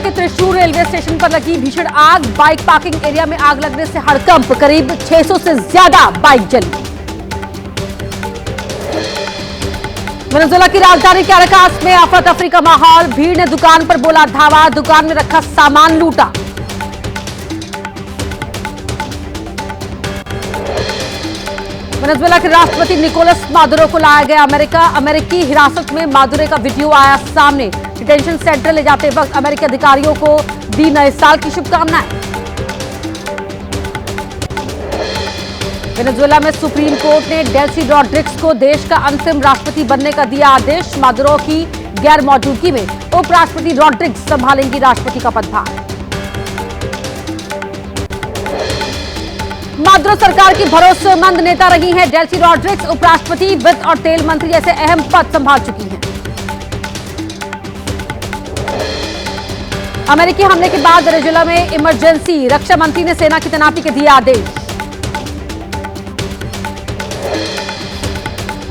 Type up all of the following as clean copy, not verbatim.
के Thrissur railway station पर लगी भीषण आग। बाइक पार्किंग एरिया में आग लगने से हड़कंप, करीब 600 से ज्यादा बाइक जली। वेनेजुएला की राजधानी कैराकास में अफरा तफरी का माहौल। भीड़ ने दुकान पर बोला धावा, दुकान में रखा सामान लूटा। वेनेजुएला के राष्ट्रपति निकोलस मादुरो को लाया गया अमेरिकी हिरासत में। मादुरो का वीडियो आया सामने। डिटेंशन सेंटर ले जाते वक्त अमेरिकी अधिकारियों को दी नए साल की शुभकामनाएं। वेनेजुएला में सुप्रीम कोर्ट ने डेल्सी रॉड्रिग्स को देश का अंतिम राष्ट्रपति बनने का दिया आदेश। मादुरो की गैर मौजूदगी में उपराष्ट्रपति रॉड्रिग्स संभालेंगी राष्ट्रपति का पदभार। मादुरो सरकार की भरोसेमंद नेता रही हैं डेल्सी रॉड्रिग्स। उपराष्ट्रपति, वित्त और तेल मंत्री जैसे अहम पद संभाल चुकी हैं। अमेरिकी हमले के बाद वेनेजुएला में इमरजेंसी। रक्षा मंत्री ने सेना की तैनाती के दिए आदेश।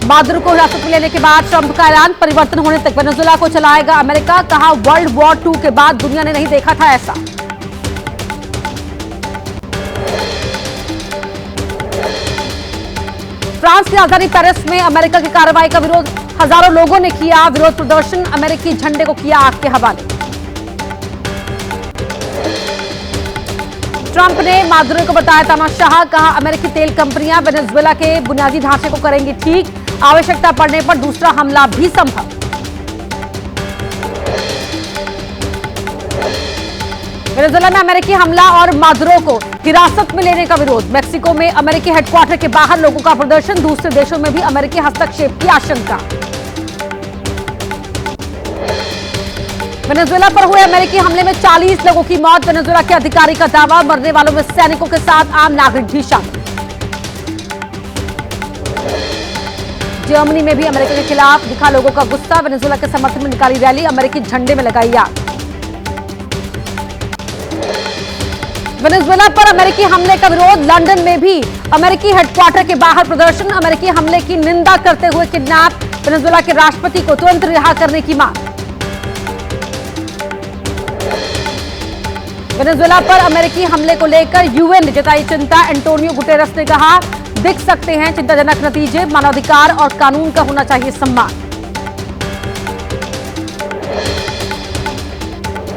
मादुरो को हिरासत में लेने के बाद ट्रंप का ऐलान, परिवर्तन होने तक वेनेजुएला को चलाएगा अमेरिका। कहा, वर्ल्ड वॉर 2 के बाद दुनिया ने नहीं देखा था ऐसा। फ्रांस की राजधानी पेरिस में अमेरिका की कार्रवाई का विरोध हजारों लोगों ने किया। विरोध प्रदर्शन, अमेरिकी झंडे को किया आग के हवाले। ट्रंप ने मादुरो को बताया तानाशाह। कहा, अमेरिकी तेल कंपनियां वेनेजुएला के बुनियादी ढांचे को करेंगी ठीक, आवश्यकता पड़ने पर दूसरा हमला भी संभव। वेनेजुएला में अमेरिकी हमला और मादुरो को हिरासत में लेने का विरोध। मेक्सिको में अमेरिकी हेडक्वार्टर के बाहर लोगों का प्रदर्शन। दूसरे देशों में भी अमेरिकी हस्तक्षेप की आशंका। वेनेजुएला पर हुए अमेरिकी हमले में 40 लोगों की मौत। वेनेजुएला के अधिकारी का दावा, मरने वालों में सैनिकों के साथ आम नागरिक भी शामिल। जर्मनी में भी अमेरिका के खिलाफ दिखा लोगों का गुस्सा। वेनेजुएला के समर्थन में निकाली रैली, अमेरिकी झंडे में लगाई आग। वेनेजुएला पर अमेरिकी हमले का विरोध। लंदन में भी अमेरिकी हेडक्वार्टर के बाहर प्रदर्शन। अमेरिकी हमले की निंदा करते हुए किडनैप वेनेजुएला के राष्ट्रपति को तुरंत रिहा करने की मांग। वेनेजुएला पर अमेरिकी हमले को लेकर यूएन ने जताई चिंता। एंटोनियो गुटेरेस ने कहा, दिख सकते हैं चिंताजनक नतीजे, मानवाधिकार और कानून का होना चाहिए सम्मान।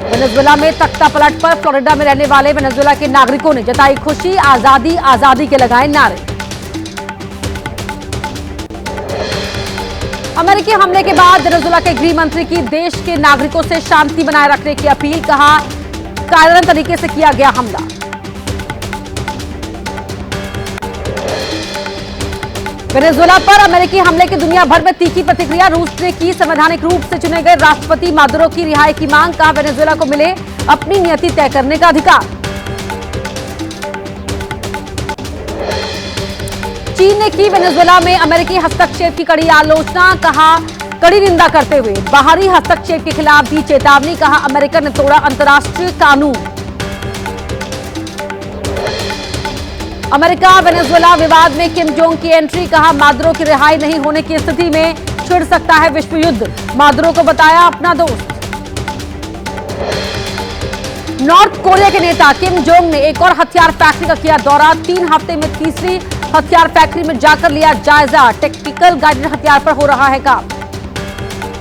वेनेजुएला में तख्ता पलट पर फ्लोरिडा में रहने वाले वेनेजुएला के नागरिकों ने जताई खुशी। आजादी आजादी के लगाए नारे। अमेरिकी हमले के बाद वेनेजुएला के गृह मंत्री की देश के नागरिकों से शांति बनाए रखने की अपील। कहा, कायरन तरीके से किया गया हमला। वेनेजुएला पर अमेरिकी हमले की दुनिया भर में तीखी प्रतिक्रिया। रूस ने की संवैधानिक रूप से चुने गए राष्ट्रपति मादुरो की रिहाई की मांग। कहा, वेनेजुएला को मिले अपनी नियति तय करने का अधिकार। चीन ने की वेनेजुएला में अमेरिकी हस्तक्षेप की कड़ी आलोचना। कहा, कड़ी निंदा करते हुए बाहरी हस्तक्षेप के खिलाफ दी चेतावनी। कहा, अमेरिका ने तोड़ा अंतर्राष्ट्रीय कानून। अमेरिका वेनेजुएला विवाद में किम जोंग की एंट्री। कहा, मादुरो की रिहाई नहीं होने की स्थिति में छिड़ सकता है विश्व युद्ध। मादुरो को बताया अपना दोस्त। नॉर्थ कोरिया के नेता किम जोंग ने एक और हथियार फैक्ट्री का किया दौरा। 3 हफ्ते में तीसरी हथियार फैक्ट्री में जाकर लिया जायजा। टेक्टिकल गाइडेड हथियार पर हो रहा है काम।